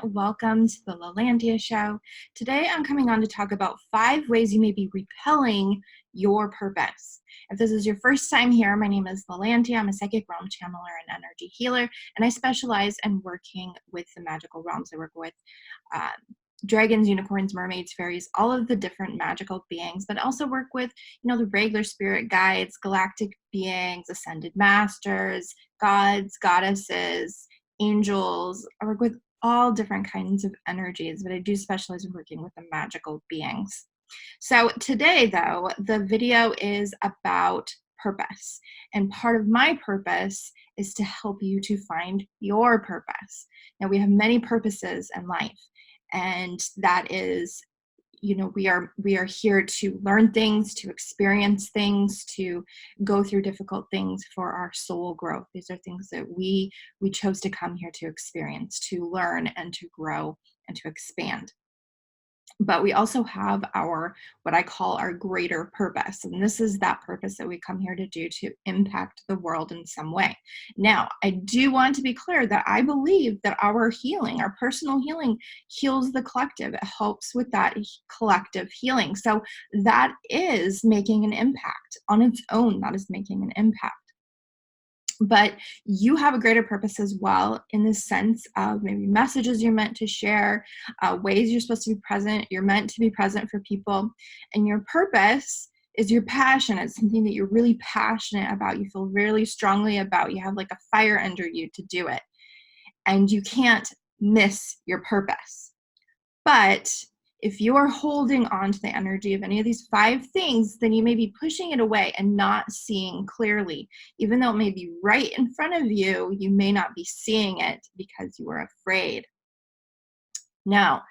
Welcome to the Lalantia Show. Today I'm coming on to talk about 5 ways you may be repelling your purpose. If this is your first time here, my name is Lalantia. I'm a psychic realm channeler and energy healer, and I specialize in working with the magical realms. I work with dragons, unicorns, mermaids, fairies, all of the different magical beings, but also work with, the regular spirit guides, galactic beings, ascended masters, gods, goddesses, angels. I work with all different kinds of energies, but I do specialize in working with the magical beings. So today, though, the video is about purpose. And part of my purpose is to help you to find your purpose. Now, we have many purposes in life, and that is, we are here to learn things, to experience things, to go through difficult things for our soul growth. These are things that we chose to come here to experience, to learn and to grow and to expand. But we also have what I call our greater purpose. And this is that purpose that we come here to do to impact the world in some way. Now, I do want to be clear that I believe that our healing, our personal healing, heals the collective. It helps with that collective healing. So that is making an impact on its own. That is making an impact. But you have a greater purpose as well, in the sense of maybe messages you're meant to share, ways you're supposed to be present. You're meant to be present for people. And your purpose is your passion. It's something that you're really passionate about. You feel really strongly about. You have like a fire under you to do it. And you can't miss your purpose. But if you are holding on to the energy of any of these 5 things, then you may be pushing it away and not seeing clearly. Even though it may be right in front of you, you may not be seeing it because you are afraid. Now,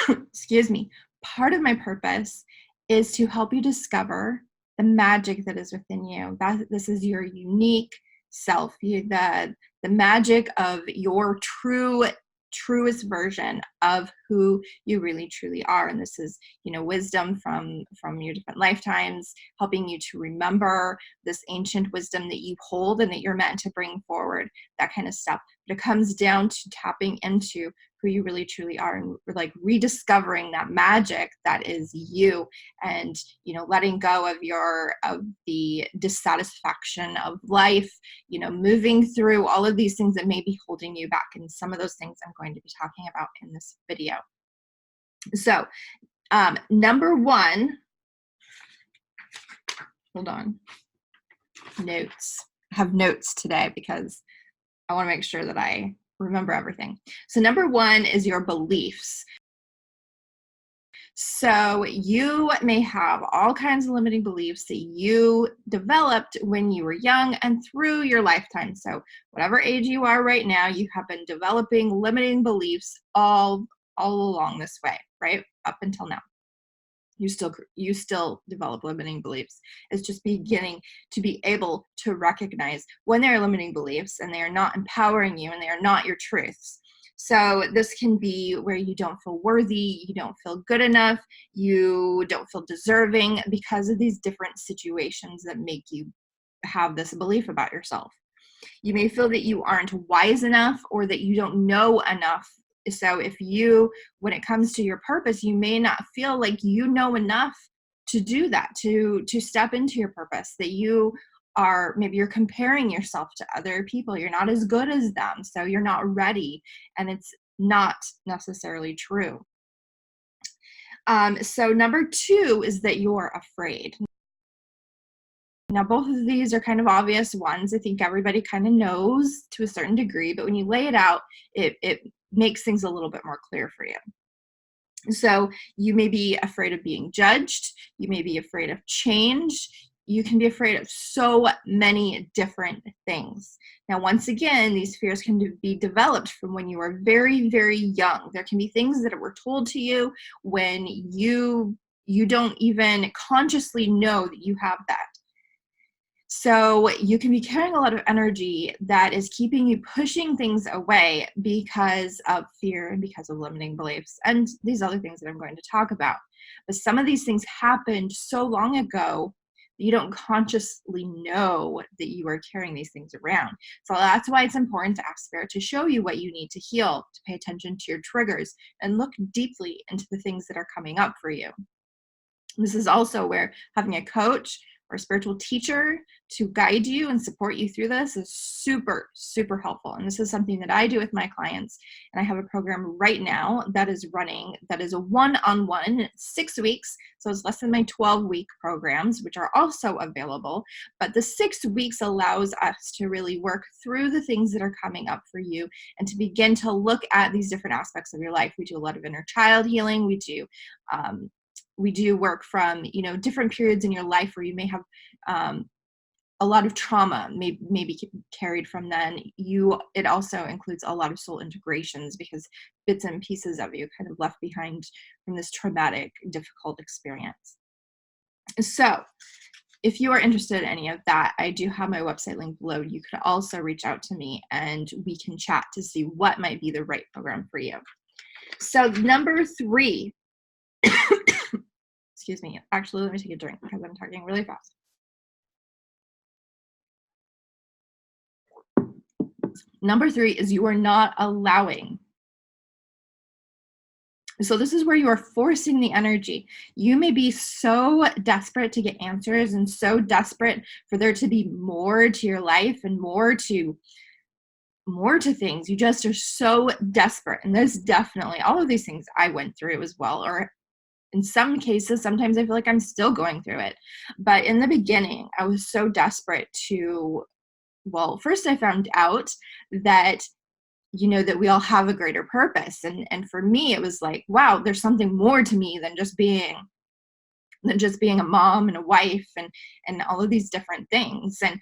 excuse me, part of my purpose is to help you discover the magic that is within you. This is your unique self, the magic of your truest version of who you really truly are. And this is wisdom from your different lifetimes, helping you to remember this ancient wisdom that you hold and that you're meant to bring forward, that kind of stuff. But it comes down to tapping into who you really truly are and like rediscovering that magic that is you, and letting go of the dissatisfaction of life, moving through all of these things that may be holding you back. And some of those things I'm going to be talking about in this video. So number 1, hold on, notes. I have notes today because I want to make sure that I remember everything. So number 1 is your beliefs. So you may have all kinds of limiting beliefs that you developed when you were young and through your lifetime. So whatever age you are right now, you have been developing limiting beliefs all along this way, right? Up until now. You still develop limiting beliefs. It's just beginning to be able to recognize when they are limiting beliefs and they are not empowering you and they are not your truths. So this can be where you don't feel worthy, you don't feel good enough, you don't feel deserving because of these different situations that make you have this belief about yourself. You may feel that you aren't wise enough or that you don't know enough. So when it comes to your purpose, you may not feel like you know enough to do that, to step into your purpose, that maybe you're comparing yourself to other people. You're not as good as them, so you're not ready, and it's not necessarily true. So number 2 is that you're afraid. Now, both of these are kind of obvious ones. I think everybody kind of knows to a certain degree, but when you lay it out, it makes things a little bit more clear for you. So you may be afraid of being judged. You may be afraid of change. You can be afraid of so many different things. Now, once again, these fears can be developed from when you are very, very young. There can be things that were told to you when you don't even consciously know that you have that. So you can be carrying a lot of energy that is keeping you pushing things away because of fear and because of limiting beliefs and these other things that I'm going to talk about. But some of these things happened so long ago You don't consciously know that you are carrying these things around. So that's why it's important to ask Spirit to show you what you need to heal, to pay attention to your triggers, and look deeply into the things that are coming up for you. This is also where having a coach or a spiritual teacher to guide you and support you through this is super, super helpful. And this is something that I do with my clients. And I have a program right now that is running, that is a one-on-one, 6 weeks. So it's less than my 12-week programs, which are also available. But the 6 weeks allows us to really work through the things that are coming up for you and to begin to look at these different aspects of your life. We do a lot of inner child healing. We do work from, different periods in your life where you may have a lot of trauma maybe carried from then. It also includes a lot of soul integrations because bits and pieces of you kind of left behind from this traumatic, difficult experience. So if you are interested in any of that, I do have my website link below. You could also reach out to me and we can chat to see what might be the right program for you. So number 3, excuse me. Actually, let me take a drink because I'm talking really fast. Number 3 is you are not allowing. So this is where you are forcing the energy. You may be so desperate to get answers and so desperate for there to be more to your life and more to things. You just are so desperate. And there's definitely all of these things I went through as well, or in some cases, sometimes I feel like I'm still going through it. But in the beginning, I was so desperate to, first I found out that, that we all have a greater purpose. And for me, it was like, wow, there's something more to me than just being a mom and a wife and all of these different things. And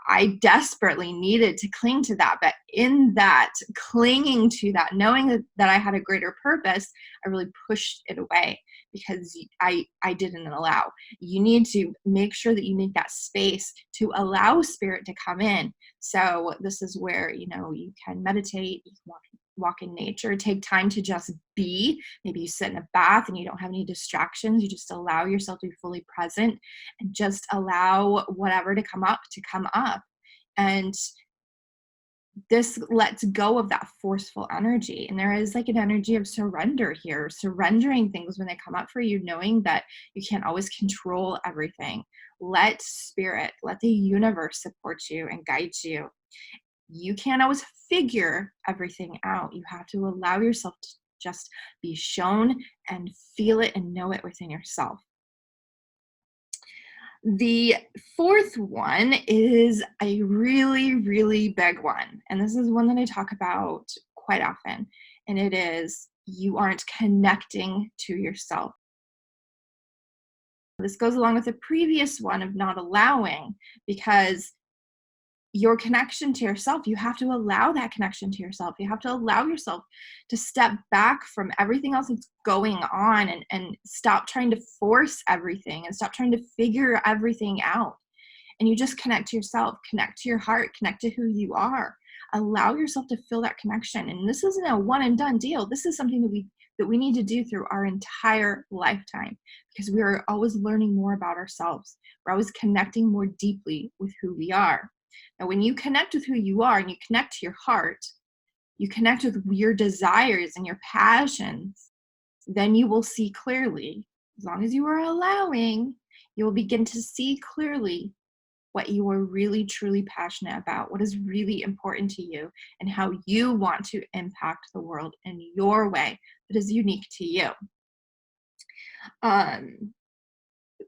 I desperately needed to cling to that. But in that clinging to that, knowing that I had a greater purpose, I really pushed it away because I didn't allow. You need to make sure that you make that space to allow Spirit to come in. So this is where, you can meditate, you can walk in nature, take time to just be. Maybe you sit in a bath and you don't have any distractions. You just allow yourself to be fully present and just allow whatever to come up. And this lets go of that forceful energy. And there is like an energy of surrender here, surrendering things when they come up for you, knowing that you can't always control everything. Let Spirit, let the universe support you and guide you. You can't always figure everything out. You have to allow yourself to just be shown and feel it and know it within yourself. The 4th one is a really, really big one. And this is one that I talk about quite often. And it is you aren't connecting to yourself. This goes along with the previous one of not allowing, because your connection to yourself, you have to allow that connection to yourself. You have to allow yourself to step back from everything else that's going on and stop trying to force everything and stop trying to figure everything out. And you just connect to yourself, connect to your heart, connect to who you are. Allow yourself to feel that connection. And this isn't a one and done deal. This is something that we need to do through our entire lifetime, because we are always learning more about ourselves. We're always connecting more deeply with who we are. Now, when you connect with who you are and you connect to your heart, you connect with your desires and your passions, then you will see clearly. As long as you are allowing, you will begin to see clearly what you are really, truly passionate about, what is really important to you, and how you want to impact the world in your way that is unique to you.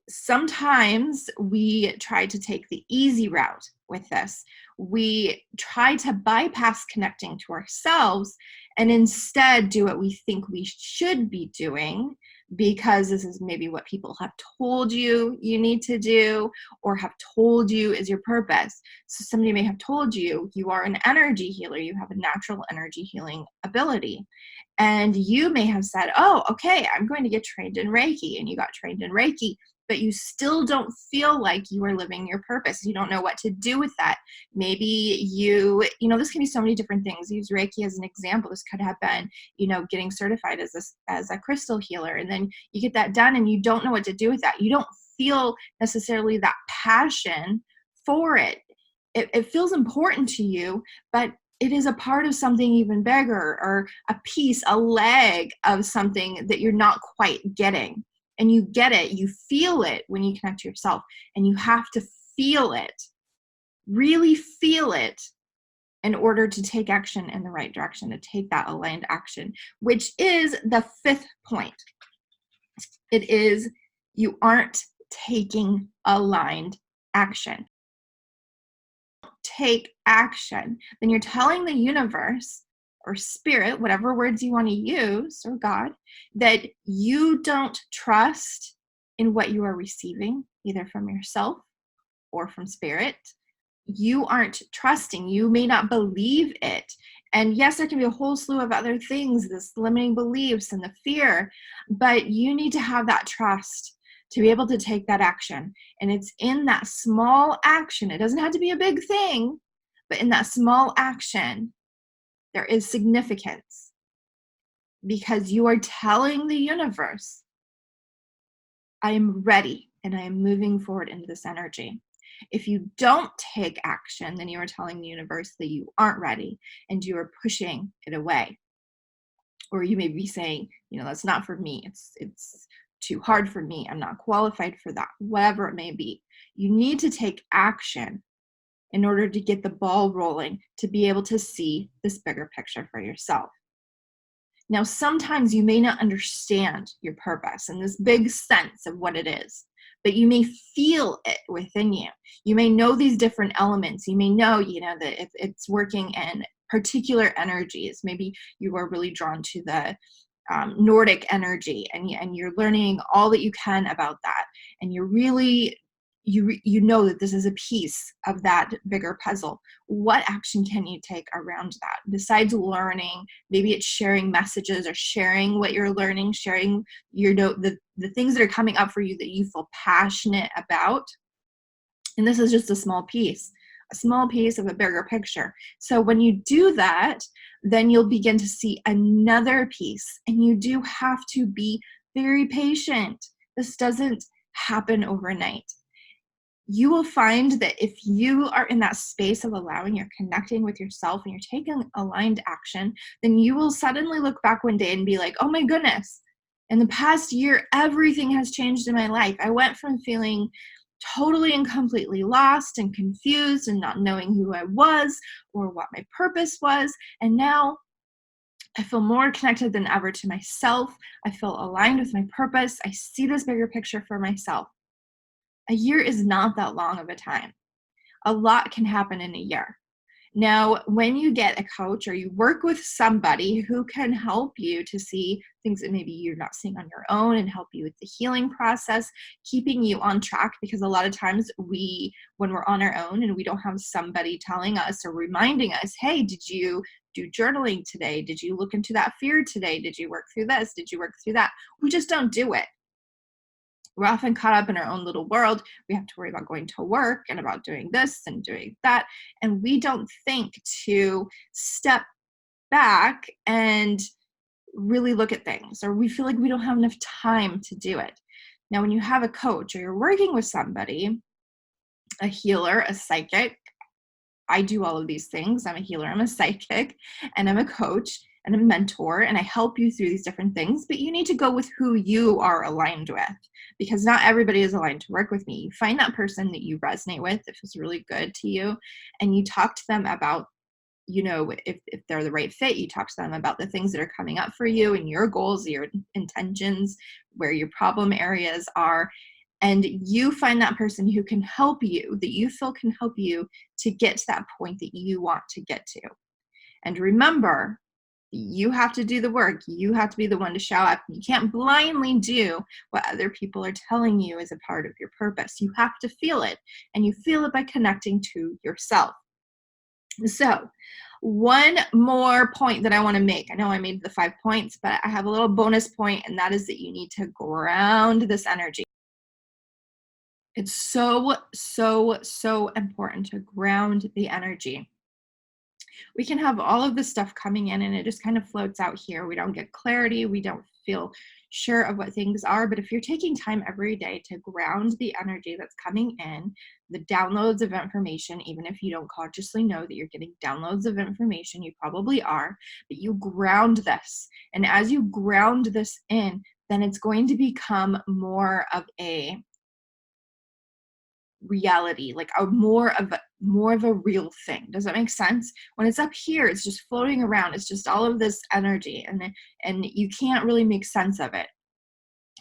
Sometimes we try to take the easy route with this. We try to bypass connecting to ourselves and instead do what we think we should be doing, because this is maybe what people have told you need to do or have told you is your purpose. So somebody may have told you are an energy healer, you have a natural energy healing ability. And you may have said, oh, okay, I'm going to get trained in Reiki. And you got trained in Reiki, but you still don't feel like you are living your purpose. You don't know what to do with that. Maybe this can be so many different things. Use Reiki as an example. This could have been, getting certified as a crystal healer. And then you get that done and you don't know what to do with that. You don't feel necessarily that passion for it. It feels important to you, but it is a part of something even bigger, or a piece, a leg of something that you're not quite getting. And you get it, you feel it when you connect to yourself, and you have to feel it, really feel it, in order to take action in the right direction, to take that aligned action, which is the fifth point. It is, you aren't taking aligned action. Take action, then you're telling the universe or spirit, whatever words you want to use, or God, that you don't trust in what you are receiving, either from yourself or from spirit. You aren't trusting. You may not believe it. And yes, there can be a whole slew of other things, this limiting beliefs and the fear, but you need to have that trust to be able to take that action. And it's in that small action. It doesn't have to be a big thing, but in that small action, there is significance, because you are telling the universe, I am ready and I am moving forward into this energy. If you don't take action, then you are telling the universe that you aren't ready and you are pushing it away. Or you may be saying, that's not for me. It's too hard for me. I'm not qualified for that. Whatever it may be. You need to take action in order to get the ball rolling, to be able to see this bigger picture for yourself. Now, sometimes you may not understand your purpose in this big sense of what it is, but you may feel it within you. You may know these different elements. You may know, that it's working in particular energies. Maybe you are really drawn to the Nordic energy, and you're learning all that you can about that. And you're really, you know that this is a piece of that bigger puzzle. What action can you take around that besides learning? Maybe it's sharing messages, or sharing what you're learning, sharing the things that are coming up for you that you feel passionate about. And this is just a small piece of a bigger picture. So when you do that, then you'll begin to see another piece, and you do have to be very patient. This doesn't happen overnight. You will find that if you are in that space of allowing, you're connecting with yourself and you're taking aligned action, then you will suddenly look back one day and be like, oh my goodness, in the past year, everything has changed in my life. I went from feeling totally and completely lost and confused and not knowing who I was or what my purpose was. And now I feel more connected than ever to myself. I feel aligned with my purpose. I see this bigger picture for myself. A year is not that long of a time. A lot can happen in a year. Now, when you get a coach or you work with somebody who can help you to see things that maybe you're not seeing on your own and help you with the healing process, keeping you on track, because a lot of times when we're on our own and we don't have somebody telling us or reminding us, hey, did you do journaling today? Did you look into that fear today? Did you work through this? Did you work through that? We just don't do it. We're often caught up in our own little world. We have to worry about going to work and about doing this and doing that. And we don't think to step back and really look at things, or we feel like we don't have enough time to do it. Now, when you have a coach or you're working with somebody, a healer, a psychic, I do all of these things. I'm a healer, I'm a psychic, and I'm a coach and a mentor, and I help you through these different things, but you need to go with who you are aligned with, because not everybody is aligned to work with me. You find that person that you resonate with, that feels really good to you, and you talk to them about, if they're the right fit. You talk to them about the things that are coming up for you and your goals, your intentions, where your problem areas are, and you find that person who can help you, that you feel can help you to get to that point that you want to get to. And remember, you have to do the work. You have to be the one to show up. You can't blindly do what other people are telling you is a part of your purpose. You have to feel it, and you feel it by connecting to yourself. So, one more point that I want to make. I know I made the 5 points, but I have a little bonus point, and that is that you need to ground this energy. It's so, so, so important to ground the energy. We can have all of this stuff coming in and it just kind of floats out here. We don't get clarity. We don't feel sure of what things are. But if you're taking time every day to ground the energy that's coming in, the downloads of information, even if you don't consciously know that you're getting downloads of information, you probably are, but you ground this. And as you ground this in, then it's going to become more of a reality, like a more of a real thing. Does that make sense? When it's up here, it's just floating around. It's just all of this energy, and you can't really make sense of it.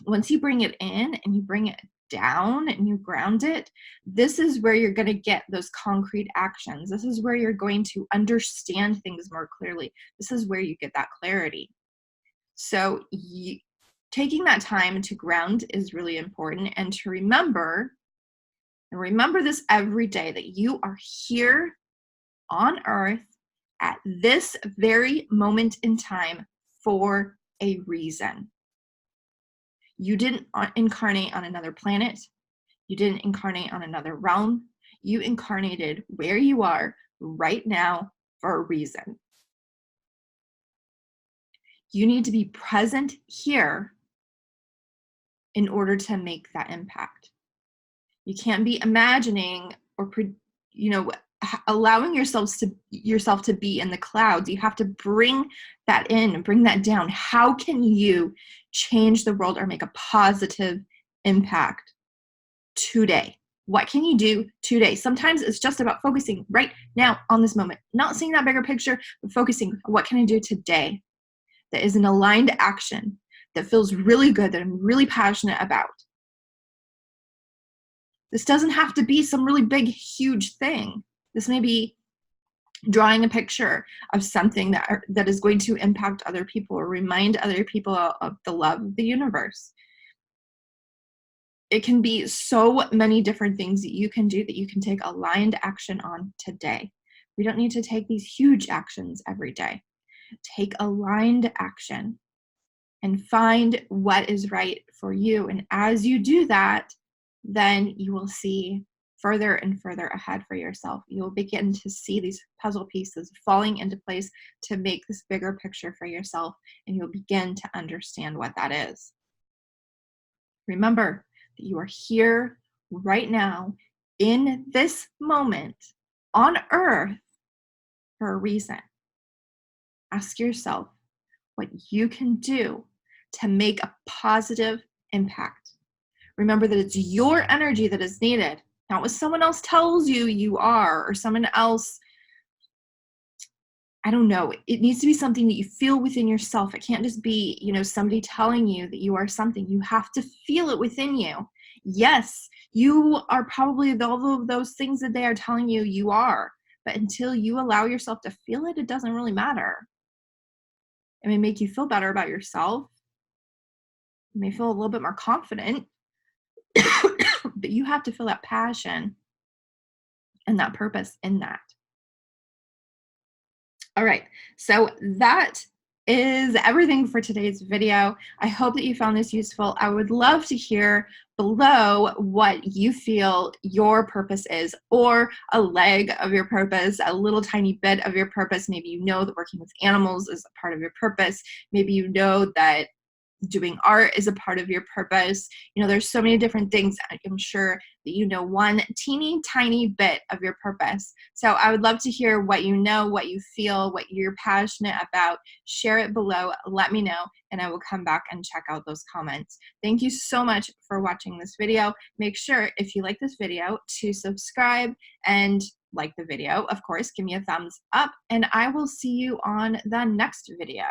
Once you bring it in and you bring it down and you ground it, this is where you're going to get those concrete actions. This is where you're going to understand things more clearly. This is where you get that clarity. So taking that time to ground is really important, and to remember this every day, that you are here on earth at this very moment in time for a reason. You didn't incarnate on another planet. You didn't incarnate on another realm. You incarnated where you are right now for a reason. You need to be present here in order to make that impact. You can't be imagining or, allowing yourself to be in the clouds. You have to bring that in and bring that down. How can you change the world or make a positive impact today? What can you do today? Sometimes it's just about focusing right now on this moment, not seeing that bigger picture, but focusing, what can I do today that is an aligned action that feels really good, that I'm really passionate about? This doesn't have to be some really big, huge thing. This may be drawing a picture of something that is going to impact other people or remind other people of the love of the universe. It can be so many different things that you can do, that you can take aligned action on today. We don't need to take these huge actions every day. Take aligned action and find what is right for you. And as you do that, then you will see further and further ahead for yourself. You'll begin to see these puzzle pieces falling into place to make this bigger picture for yourself, and you'll begin to understand what that is. Remember that you are here right now in this moment on earth for a reason. Ask yourself what you can do to make a positive impact. Remember that it's your energy that is needed, not what someone else tells you you are, or someone else, I don't know. It needs to be something that you feel within yourself. It can't just be, somebody telling you that you are something. You have to feel it within you. Yes, you are probably all of those things that they are telling you you are, but until you allow yourself to feel it, it doesn't really matter. It may make you feel better about yourself. You may feel a little bit more confident. But you have to feel that passion and that purpose in that. All right, so that is everything for today's video. I hope that you found this useful. I would love to hear below what you feel your purpose is, or a leg of your purpose, a little tiny bit of your purpose. Maybe you know that working with animals is a part of your purpose. Maybe you know that doing art is a part of your purpose. There's so many different things. I'm sure that you know one teeny tiny bit of your purpose. So I would love to hear what you know, what you feel, what you're passionate about. Share it below. Let me know, and I will come back and check out those comments. Thank you so much for watching this video. Make sure, if you like this video, to subscribe and like the video. Of course, give me a thumbs up, and I will see you on the next video.